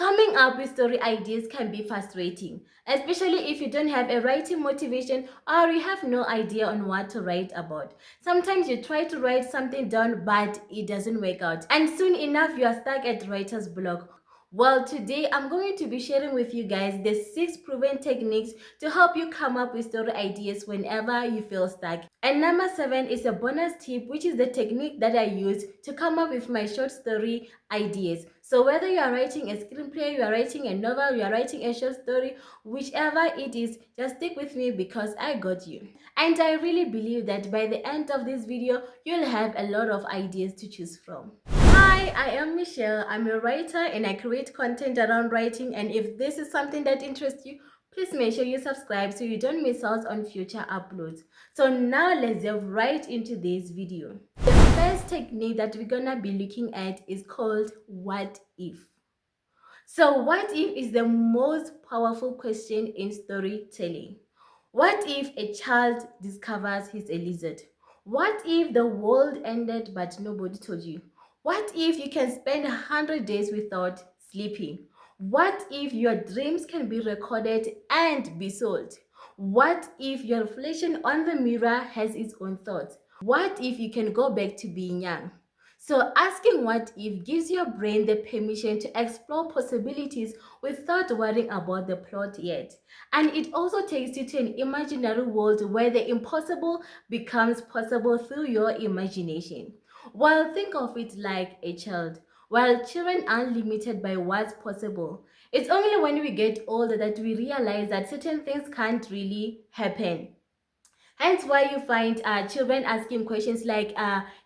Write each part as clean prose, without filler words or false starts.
Coming up with story ideas can be frustrating, especially if you don't have a writing motivation or you have no idea on what to write about. Sometimes you try to write something down but it doesn't work out, and soon enough you are stuck at writer's block. Well, today I'm going to be sharing with you guys the 6 proven techniques to help you come up with story ideas whenever you feel stuck. And number 7 is a bonus tip, which is the technique that I use to come up with my short story ideas. So whether you are writing a screenplay, you are writing a novel, you are writing a short story, whichever it is, just stick with me because I got you. And I really believe that by the end of this video, you'll have a lot of ideas to choose from. Hi, I am Michelle. I'm a writer and I create content around writing, and if this is something that interests you, please make sure you subscribe so you don't miss out on future uploads. So now let's dive right into this video. The first technique that we're gonna be looking at is called what if. So what if is the most powerful question in storytelling. What if a child discovers he's a lizard? What if the world ended but nobody told you? What if you can spend 100 days without sleeping? What if your dreams can be recorded and be sold? What if your reflection on the mirror has its own thoughts? What if you can go back to being young? So asking what if gives your brain the permission to explore possibilities without worrying about the plot yet. And it also takes you to an imaginary world where the impossible becomes possible through your imagination. Well, think of it like a child. While children are limited by what's possible, it's only when we get older that we realize that certain things can't really happen. Hence why you find children asking questions like,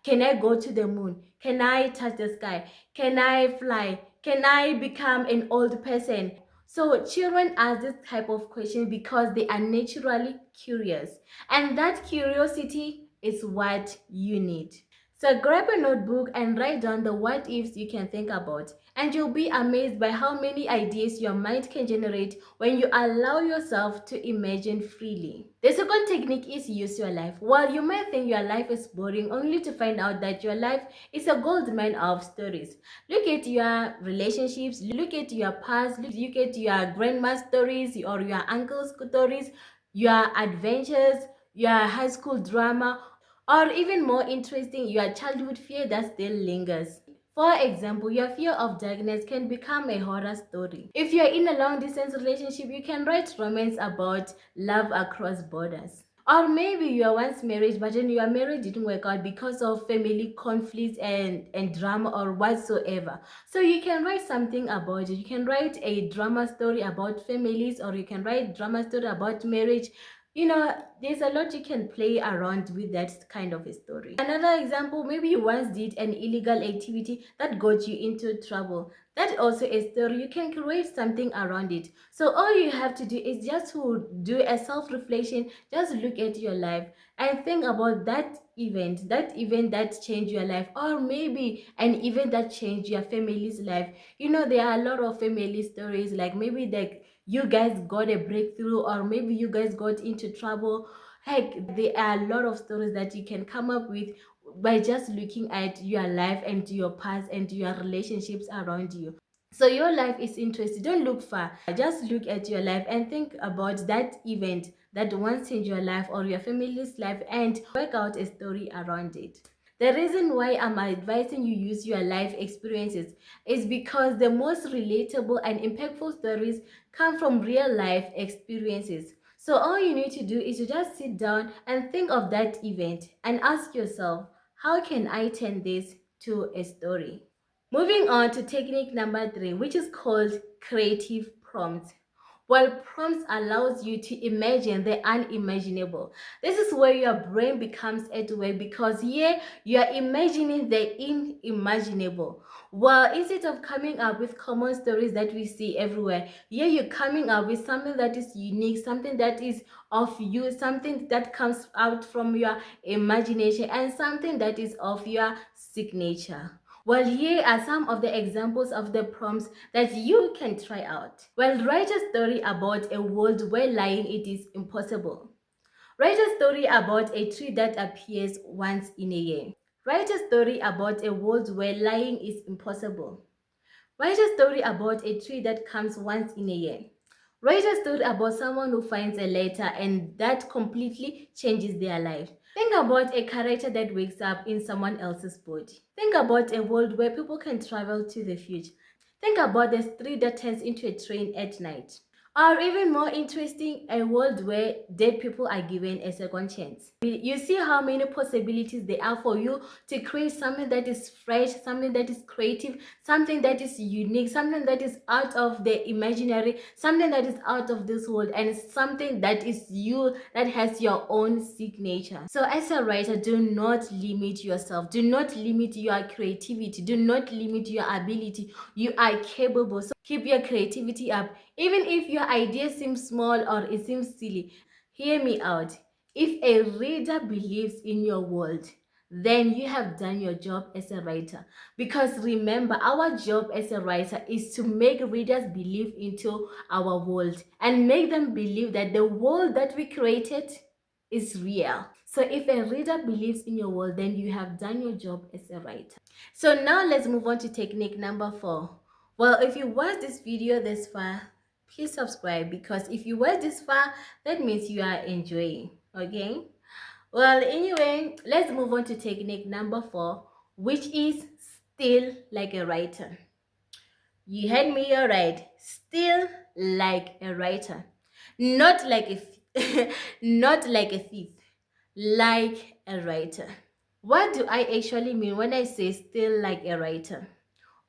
can I go to the moon? Can I touch the sky? Can I fly? Can I become an old person? So children ask this type of question because they are naturally curious. And that curiosity is what you need. So grab a notebook and write down the what ifs you can think about, and you'll be amazed by how many ideas your mind can generate when you allow yourself to imagine freely. The second technique is use your life. While you might think your life is boring, only to find out that your life is a gold mine of stories. Look at your relationships, look at your past, look at your grandma's stories or your uncle's stories, your adventures, your high school drama, or even more interesting, your childhood fear that still lingers. For example, your fear of darkness can become a horror story. If you're in a long distance relationship, you can write romance about love across borders. Or maybe you are once married, but then your marriage didn't work out because of family conflicts and drama or whatsoever. So you can write something about it. You can write a drama story about families, or you can write drama story about marriage. There's a lot you can play around with that kind of a story. Another example, maybe you once did an illegal activity that got you into trouble. That's also a story. You can create something around it. So all you have to do is just to do a self-reflection. Just look at your life and think about that event that changed your life, or maybe an event that changed your family's life. There are a lot of family stories, like maybe you guys got a breakthrough, or maybe you guys got into trouble. Heck, there are a lot of stories that you can come up with by just looking at your life and your past and your relationships around you. So your life is interesting. Don't look far. Just look at your life and think about that event that once changed your life or your family's life and work out a story around it. The reason why I'm advising you use your life experiences is because the most relatable and impactful stories come from real life experiences. So all you need to do is to just sit down and think of that event and ask yourself, how can I turn this to a story? Moving on to technique number 3, which is called creative prompts. While prompts allows you to imagine the unimaginable. This is where your brain becomes at work, because here you are imagining the unimaginable. Well, instead of coming up with common stories that we see everywhere, here you're coming up with something that is unique, something that is of you, something that comes out from your imagination, and something that is of your signature. Well, here are some of the examples of the prompts that you can try out. Well, write a story about a world where lying it is impossible. Write a story about a tree that appears once in a year. Write a story about a world where lying is impossible. Write a story about a tree that comes once in a year. Write a story about someone who finds a letter and that completely changes their life. Think about a character that wakes up in someone else's body. Think about a world where people can travel to the future. Think about the street that turns into a train at night. Or even more interesting, a world where dead people are given a second chance. You see how many possibilities there are for you to create something that is fresh, something that is creative, something that is unique, something that is out of the imaginary, something that is out of this world, and something that is you, that has your own signature. So as a writer, do not limit yourself. Do not limit your creativity. Do not limit your ability. You are capable. So keep your creativity up. Even if your idea seems small or it seems silly, hear me out. If a reader believes in your world, then you have done your job as a writer. Because remember, our job as a writer is to make readers believe into our world and make them believe that the world that we created is real. So if a reader believes in your world, then you have done your job as a writer. So now let's move on to technique number 4. Well, if you watched this video this far, please subscribe, because if you watch this far, that means you are enjoying. Okay? Well, anyway, let's move on to technique number 4, which is still like a writer. You heard me, you're right. Still like a writer. Not like a not like a thief, like a writer. What do I actually mean when I say still like a writer?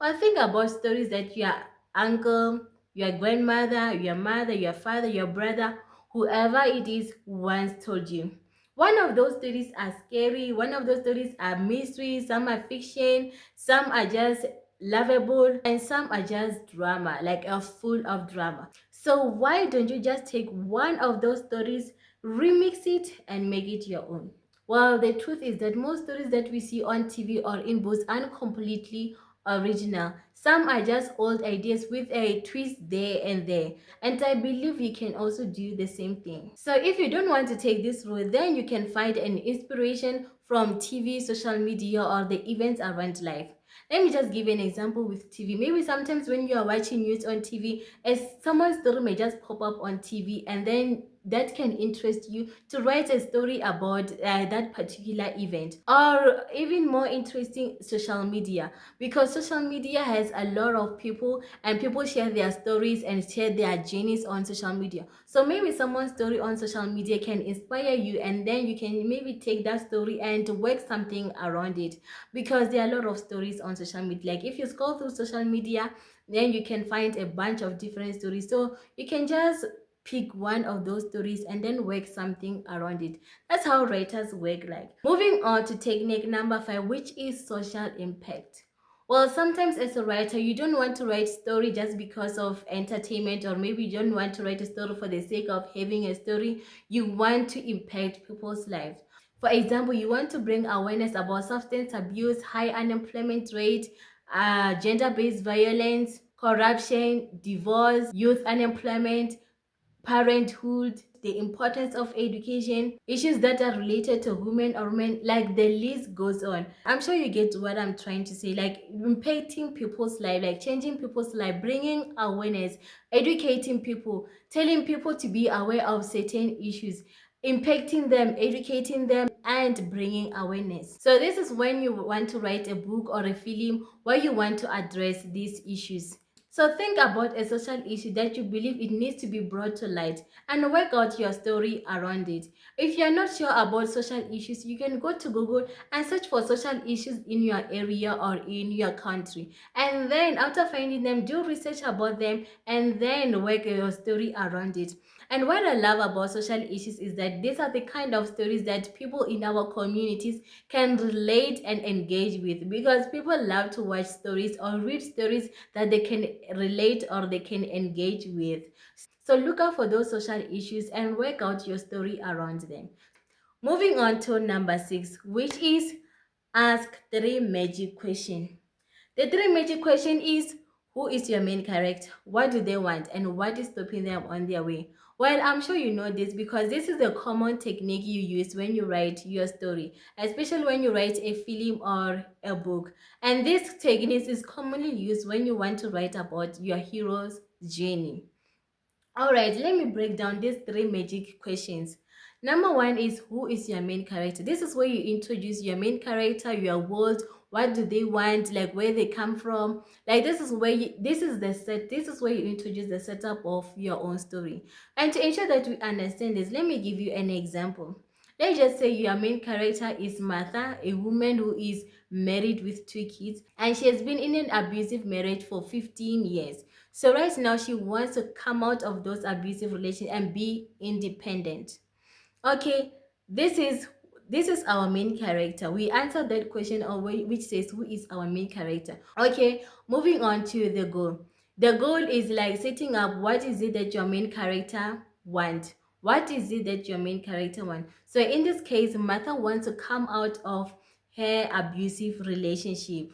Well, think about stories that your uncle, your grandmother, your mother, your father, your brother, whoever it is, once told you. One of those stories are scary, one of those stories are mystery, some are fiction, some are just lovable, and some are just drama, like a full of drama. So why don't you just take one of those stories, remix it, and make it your own? Well, the truth is that most stories that we see on TV or in books aren't completely original. Some are just old ideas with a twist there and there. And I believe you can also do the same thing. So if you don't want to take this route, then you can find an inspiration from TV, social media, or the events around life. Let me just give you an example with TV. Maybe sometimes when you are watching news on TV, as someone's story may just pop up on TV, and then that can interest you to write a story about that particular event. Or even more interesting, social media, because social media has a lot of people and people share their stories and share their journeys on social media. So maybe someone's story on social media can inspire you, and then you can maybe take that story and work something around it, because there are a lot of stories on social media. Like if you scroll through social media, then you can find a bunch of different stories. So you can just pick one of those stories and then work something around it. That's how writers work. Like, moving on to technique number 5, which is social impact. Well, sometimes as a writer, you don't want to write story just because of entertainment, or maybe you don't want to write a story for the sake of having a story. You want to impact people's lives. For example, you want to bring awareness about substance abuse, high unemployment rate, gender-based violence, corruption, divorce, youth unemployment, parenthood, the importance of education, issues that are related to women or men, like the list goes on. I'm sure you get what I'm trying to say, like impacting people's life, like changing people's life, bringing awareness, educating people, telling people to be aware of certain issues, impacting them, educating them, and bringing awareness. So this is when you want to write a book or a film where you want to address these issues. So think about a social issue that you believe it needs to be brought to light and work out your story around it. If you're not sure about social issues, you can go to Google and search for social issues in your area or in your country. And then after finding them, do research about them and then work your story around it. And what I love about social issues is that these are the kind of stories that people in our communities can relate and engage with, because people love to watch stories or read stories that they can relate or they can engage with. So look out for those social issues and work out your story around them. Moving on to number 6, which is ask 3 magic questions. The 3 magic question is, Who is your main character? What do they want? And what is stopping them on their way? Well, I'm sure you know this because this is a common technique you use when you write your story, especially when you write a film or a book. And this technique is commonly used when you want to write about your hero's journey. All right, let me break down these three magic questions. Number one is, who is your main character? This is where you introduce your main character, your world, what do they want, like where they come from. Like this is where this is the set. This is where you introduce the setup of your own story. And to ensure that we understand this, let me give you an example. Let's just say your main character is Martha, a woman who is married with two kids, and she has been in an abusive marriage for 15 years. So right now she wants to come out of those abusive relations and be independent. Okay, this is this is our main character. We answered that question already, which says who is our main character. Okay, moving on to the goal. The goal is like setting up what is it that your main character want. What is it that your main character want? So in this case, Martha wants to come out of her abusive relationship.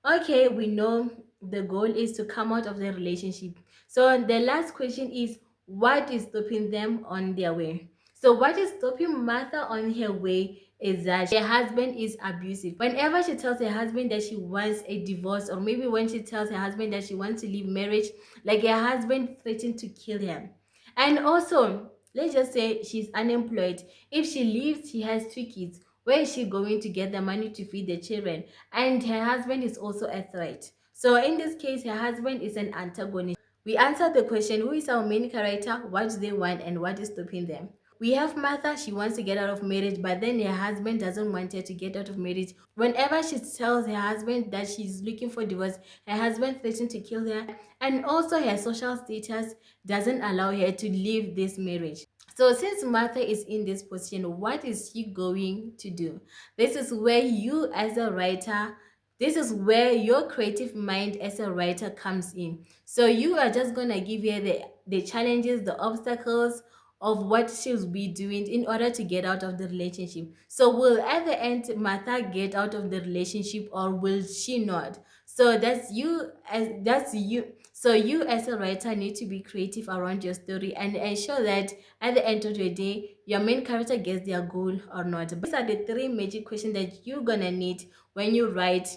Okay, we know the goal is to come out of the relationship. So the last question is, what is stopping them on their way? So what is stopping Martha on her way is that her husband is abusive. Whenever she tells her husband that she wants a divorce, or maybe when she tells her husband that she wants to leave marriage, like her husband threatened to kill her. And also, let's just say she's unemployed. If she leaves, she has two kids. Where is she going to get the money to feed the children? And her husband is also a threat. So in this case, her husband is an antagonist. We answered the question, who is our main character, what do they want, and what is stopping them? We have Martha, she wants to get out of marriage, but then her husband doesn't want her to get out of marriage. Whenever she tells her husband that she's looking for divorce, her husband threatens to kill her, and also her social status doesn't allow her to leave this marriage. So since Martha is in this position, what is she going to do? This is where you as a writer, this is where your creative mind as a writer comes in. So you are just going to give her the challenges, the obstacles of what she'll be doing in order to get out of the relationship. So will at the end Martha get out of the relationship, or will she not? So that's you. So you as a writer need to be creative around your story and ensure that at the end of the day, your main character gets their goal or not. But these are the three magic questions that you're gonna need when you write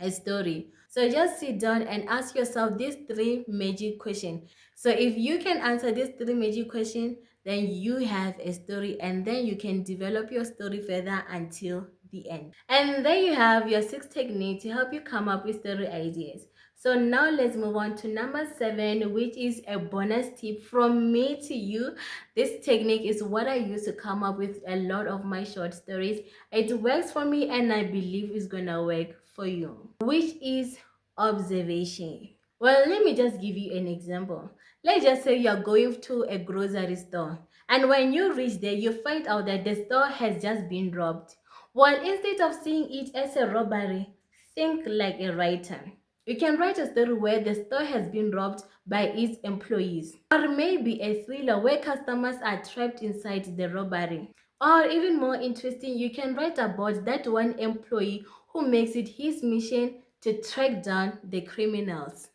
a story. So just sit down and ask yourself these three magic questions. So if you can answer these three magic questions, then you have a story, and then you can develop your story further until the end. And there you have your 6 techniques to help you come up with story ideas. So now let's move on to number 7, which is a bonus tip from me to you. This technique is what I use to come up with a lot of my short stories. It works for me, and I believe it's gonna work for you, which is observation. Well, let me just give you an example. Let's just say you're going to a grocery store, and when you reach there, you find out that the store has just been robbed. Well, instead of seeing it as a robbery, think like a writer. You can write a story where the store has been robbed by its employees, or maybe a thriller where customers are trapped inside the robbery. Or even more interesting, you can write about that one employee who makes it his mission to track down the criminals.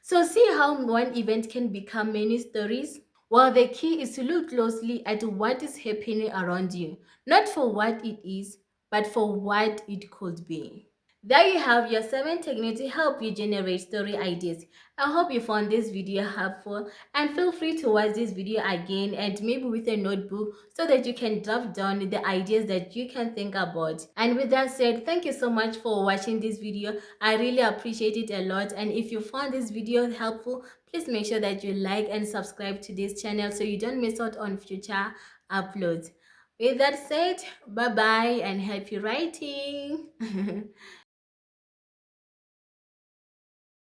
So see how one event can become many stories? Well, the key is to look closely at what is happening around you, not for what it is, but for what it could be. There you have your 7 techniques to help you generate story ideas. I hope you found this video helpful, and feel free to watch this video again, and maybe with a notebook so that you can draft down the ideas that you can think about. And with that said, thank you so much for watching this video. I really appreciate it a lot, and if you found this video helpful, please make sure that you like and subscribe to this channel so you don't miss out on future uploads. With that said, bye bye and happy writing.